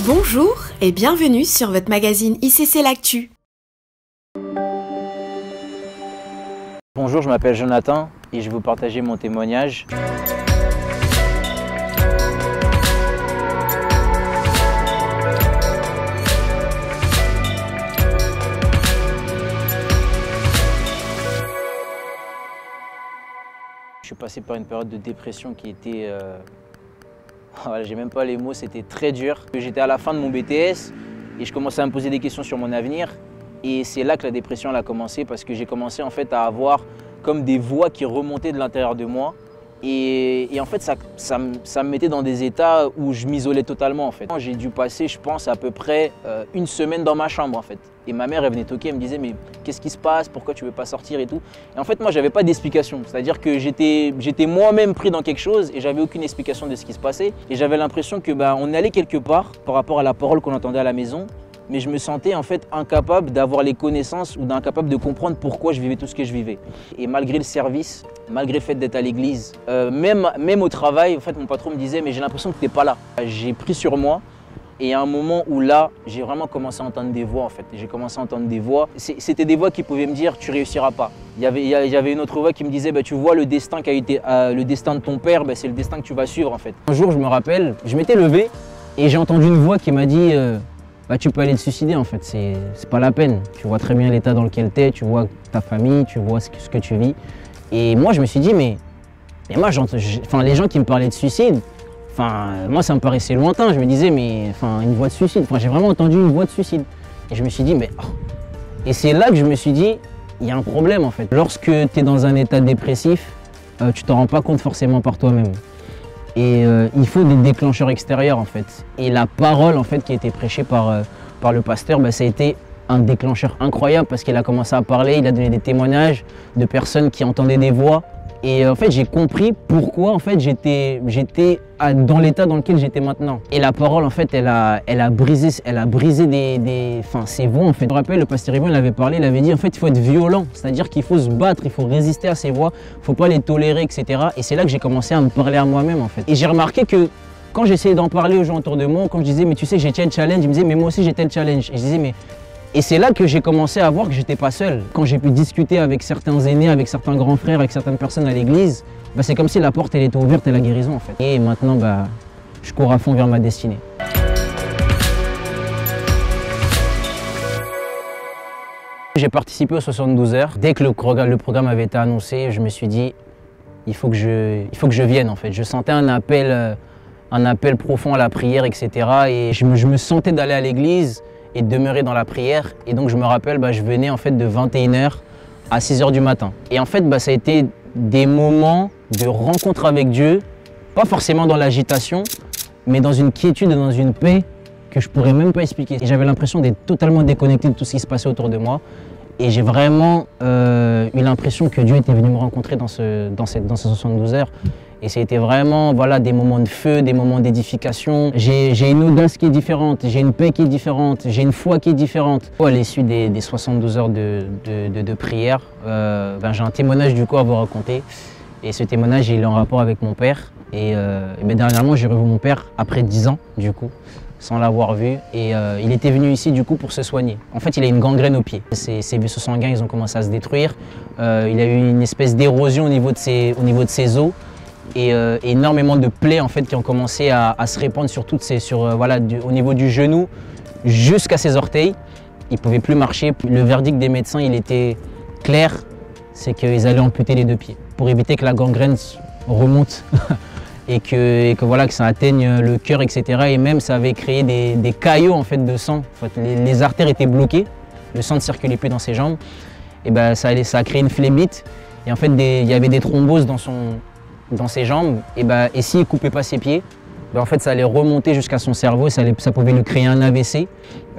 Bonjour et bienvenue sur votre magazine ICC L'Actu. Bonjour, je m'appelle Jonathan et je vais vous partager mon témoignage. Je suis passé par une période de dépression qui était... Voilà, j'ai même pas les mots, c'était très dur. J'étais à la fin de mon BTS et je commençais à me poser des questions sur mon avenir. Et c'est là que la dépression elle a commencé parce que j'ai commencé en fait à avoir comme des voix qui remontaient de l'intérieur de moi. Et en fait, ça me mettait dans des états où je m'isolais totalement en fait. J'ai dû passer, je pense, à peu près une semaine dans ma chambre en fait. Et ma mère, elle venait toquer, elle me disait « mais qu'est-ce qui se passe? Pourquoi tu ne veux pas sortir et tout ?» Et en fait, moi, j'avais pas d'explication. C'est-à-dire que j'étais moi-même pris dans quelque chose et j'avais aucune explication de ce qui se passait. Et j'avais l'impression que on allait quelque part par rapport à la parole qu'on entendait à la maison. Mais je me sentais en fait incapable d'avoir les connaissances ou incapable de comprendre pourquoi je vivais tout ce que je vivais. Et malgré le service, malgré le fait d'être à l'église, même au travail, en fait, mon patron me disait « mais j'ai l'impression que tu n'es pas là ». J'ai pris sur moi. Et à un moment où là, j'ai vraiment commencé à entendre des voix en fait. J'ai commencé à entendre des voix. C'était des voix qui pouvaient me dire « tu réussiras pas ». Il y avait une autre voix qui me disait « tu vois le destin qui a été le destin de ton père, c'est le destin que tu vas suivre en fait ». Un jour, je me rappelle, je m'étais levé et j'ai entendu une voix qui m'a dit tu peux aller te suicider en fait, c'est pas la peine. Tu vois très bien l'état dans lequel tu es, tu vois ta famille, tu vois ce que tu vis. Et moi, je me suis dit mais moi, les gens qui me parlaient de suicide, moi, ça me paraissait lointain. Je me disais, une voix de suicide. J'ai vraiment entendu une voix de suicide. Et je me suis dit, Et c'est là que je me suis dit, il y a un problème en fait. Lorsque tu es dans un état dépressif, tu t'en rends pas compte forcément par toi-même. Et il faut des déclencheurs extérieurs en fait. Et la parole en fait qui a été prêchée par le pasteur, ça a été un déclencheur incroyable parce qu'il a commencé à parler, il a donné des témoignages de personnes qui entendaient des voix. Et en fait, j'ai compris pourquoi en fait, j'étais dans l'état dans lequel j'étais maintenant. Et la parole, en fait, elle a brisé ces voix. En fait. Je me rappelle, le pasteur Yvon, il avait parlé, il avait dit en fait, il faut être violent. C'est-à-dire qu'il faut se battre, il faut résister à ces voix, il ne faut pas les tolérer, etc. Et c'est là que j'ai commencé à me parler à moi-même, en fait. Et j'ai remarqué que quand j'essayais d'en parler aux gens autour de moi, quand je disais, mais tu sais, j'ai tel challenge, ils me disaient, mais moi aussi, j'ai tel challenge. Et je disais, Et c'est là que j'ai commencé à voir que j'étais pas seul. Quand j'ai pu discuter avec certains aînés, avec certains grands frères, avec certaines personnes à l'église, c'est comme si la porte elle était ouverte et la guérison en fait. Et maintenant, je cours à fond vers ma destinée. J'ai participé aux 72 heures. Dès que le programme avait été annoncé, je me suis dit, il faut que je vienne en fait. Je sentais un appel profond à la prière, etc. Et je me sentais d'aller à l'église et de demeurer dans la prière. Et donc je me rappelle, je venais en fait de 21h à 6h du matin. Et en fait, ça a été des moments de rencontre avec Dieu, pas forcément dans l'agitation, mais dans une quiétude et dans une paix que je pourrais même pas expliquer. Et j'avais l'impression d'être totalement déconnecté de tout ce qui se passait autour de moi. Et j'ai vraiment eu l'impression que Dieu était venu me rencontrer dans ces 72 heures. Et c'était vraiment des moments de feu, des moments d'édification. J'ai une audace qui est différente, j'ai une paix qui est différente, j'ai une foi qui est différente. À l'issue des 72 heures de prière, j'ai un témoignage du coup à vous raconter. Et ce témoignage, il est en rapport avec mon père. Et dernièrement, j'ai revu mon père après 10 ans du coup, sans l'avoir vu. Et il était venu ici du coup pour se soigner. En fait, il a une gangrène au pied. Ses vaisseaux sanguins, ils ont commencé à se détruire. Il a eu une espèce d'érosion au niveau de ses os. Et énormément de plaies en fait qui ont commencé à se répandre sur au niveau du genou jusqu'à ses orteils. Il ne pouvait plus marcher. Le verdict des médecins, il était clair, c'est qu'ils allaient amputer les 2 pieds pour éviter que la gangrène remonte et que ça atteigne le cœur, etc. Et même ça avait créé des caillots en fait de sang. En fait, les artères étaient bloquées, le sang ne circulait plus dans ses jambes. Et ça a créé une phlébite. Et en fait, il y avait des thromboses dans ses jambes, et s'il ne coupait pas ses pieds, en fait ça allait remonter jusqu'à son cerveau, ça pouvait lui créer un AVC.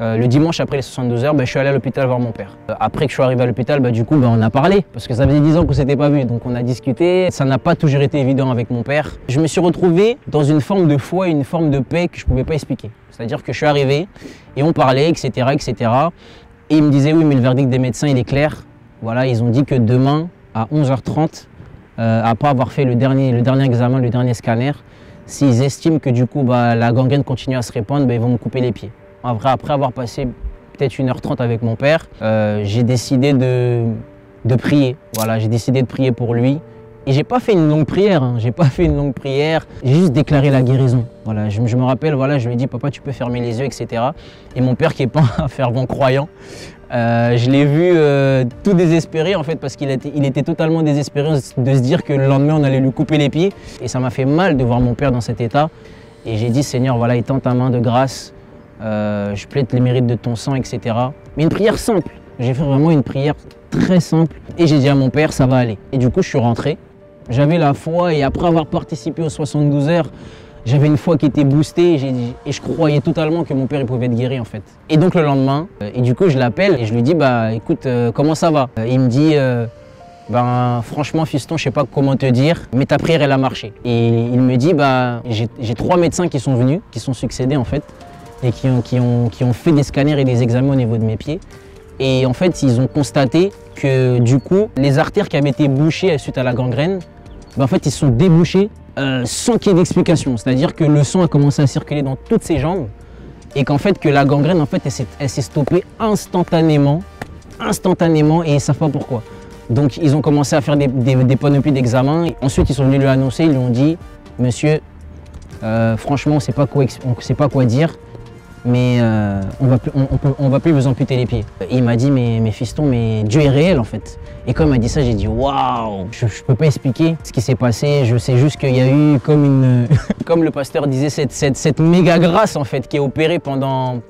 Le dimanche après les 72 heures, je suis allé à l'hôpital voir mon père. Après que je suis arrivé à l'hôpital, du coup on a parlé, parce que ça faisait 10 ans qu'on ne s'était pas vu, donc on a discuté. Ça n'a pas toujours été évident avec mon père. Je me suis retrouvé dans une forme de foi, une forme de paix que je ne pouvais pas expliquer. C'est-à-dire que je suis arrivé et on parlait, etc., etc. Et il me disait oui mais le verdict des médecins il est clair. Voilà, ils ont dit que demain à 11h30, après avoir fait le dernier examen, le dernier scanner, S'ils estiment que du coup la gangrène continue à se répandre, ils vont me couper les pieds. Après avoir passé peut-être 1h30 avec mon père, j'ai décidé de prier. Voilà, j'ai décidé de prier pour lui. Et j'ai pas fait une longue prière, hein. J'ai pas fait une longue prière, j'ai juste déclaré la guérison. Voilà, je me rappelle, voilà, je lui ai dit, papa, tu peux fermer les yeux, etc. Et mon père, qui n'est pas un fervent croyant, je l'ai vu tout désespéré, en fait, parce qu'il était totalement désespéré de se dire que le lendemain, on allait lui couper les pieds. Et ça m'a fait mal de voir mon père dans cet état. Et j'ai dit, Seigneur, voilà, étends ta main de grâce, je plaide les mérites de ton sang, etc. Mais une prière simple. J'ai fait vraiment une prière très simple. Et j'ai dit à mon père, ça va aller. Et du coup, je suis rentré. J'avais la foi et après avoir participé aux 72 heures, j'avais une foi qui était boostée et je croyais totalement que mon père il pouvait être guéri en fait. Et donc le lendemain, et du coup je l'appelle et je lui dis écoute, comment ça va? Il me dit franchement fiston, je sais pas comment te dire, mais ta prière elle a marché. Et il me dit j'ai 3 médecins qui sont venus, qui sont succédés en fait, et qui ont fait des scanners et des examens au niveau de mes pieds. Et en fait ils ont constaté que du coup les artères qui avaient été bouchées suite à la gangrène, en fait, ils se sont débouchés sans qu'il y ait d'explication. C'est-à-dire que le sang a commencé à circuler dans toutes ses jambes et qu'en fait, que la gangrène, en fait, elle s'est stoppée instantanément et ils ne savent pas pourquoi. Donc, ils ont commencé à faire des panoplies d'examen. Ensuite, ils sont venus lui annoncer, ils lui ont dit, monsieur, franchement, on ne sait pas quoi dire, mais on va plus vous amputer les pieds. Et il m'a dit, mais fiston, mais Dieu est réel en fait. Et quand il m'a dit ça, j'ai dit waouh, je ne peux pas expliquer ce qui s'est passé. Je sais juste qu'il y a eu comme le pasteur disait, cette méga grâce en fait qui est opérée pendant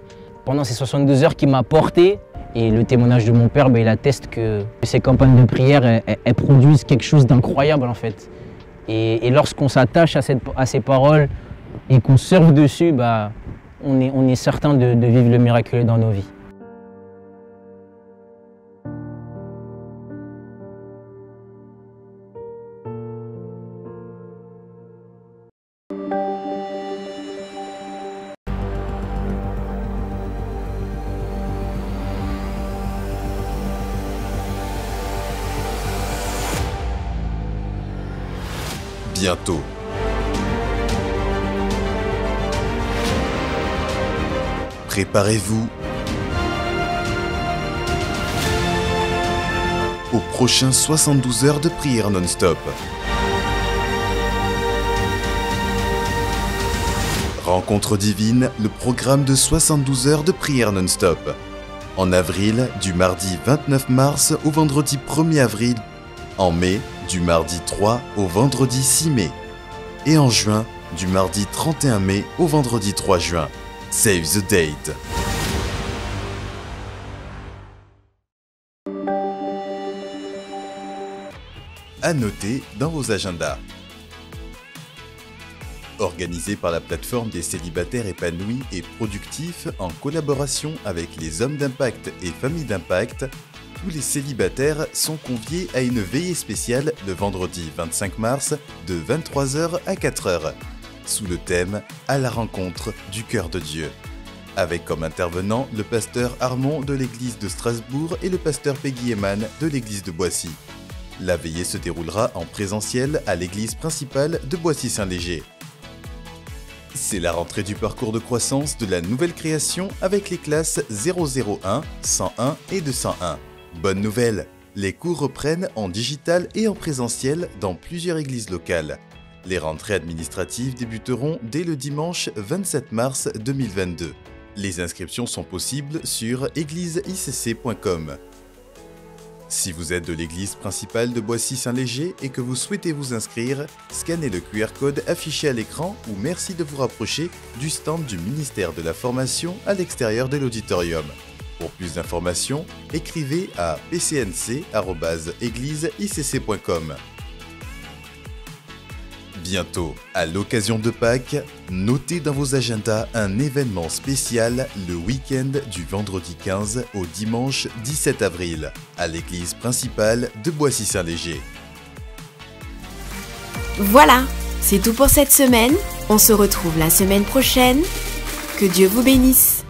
ces 62 heures qui m'a porté. Et le témoignage de mon père, il atteste que ces campagnes de prière, elles produisent quelque chose d'incroyable en fait. Et lorsqu'on s'attache à ces paroles et qu'on surfe dessus, on est certain de vivre le miraculeux dans nos vies. Bientôt. Préparez-vous aux prochains 72 heures de prière non-stop. Rencontre divine, le programme de 72 heures de prière non-stop. En avril, du mardi 29 mars au vendredi 1er avril. En mai, du mardi 3 au vendredi 6 mai. Et en juin, du mardi 31 mai au vendredi 3 juin. Save the date. À noter dans vos agendas. Organisé par la plateforme des célibataires épanouis et productifs en collaboration avec les hommes d'impact et familles d'impact, tous les célibataires sont conviés à une veillée spéciale le vendredi 25 mars de 23h à 4h, sous le thème « À la rencontre du cœur de Dieu », avec comme intervenants le pasteur Armand de l'église de Strasbourg et le pasteur Peggy Eman de l'église de Boissy. La veillée se déroulera en présentiel à l'église principale de Boissy-Saint-Léger. C'est la rentrée du parcours de croissance de la nouvelle création avec les classes 001, 101 et 201. Bonne nouvelle, les cours reprennent en digital et en présentiel dans plusieurs églises locales. Les rentrées administratives débuteront dès le dimanche 27 mars 2022. Les inscriptions sont possibles sur égliseicc.com. Si vous êtes de l'église principale de Boissy-Saint-Léger et que vous souhaitez vous inscrire, scannez le QR code affiché à l'écran ou merci de vous rapprocher du stand du ministère de la Formation à l'extérieur de l'auditorium. Pour plus d'informations, écrivez à pcnc@égliseicc.com. Bientôt, à l'occasion de Pâques, notez dans vos agendas un événement spécial le week-end du vendredi 15 au dimanche 17 avril, à l'église principale de Boissy-Saint-Léger. Voilà, c'est tout pour cette semaine. On se retrouve la semaine prochaine. Que Dieu vous bénisse.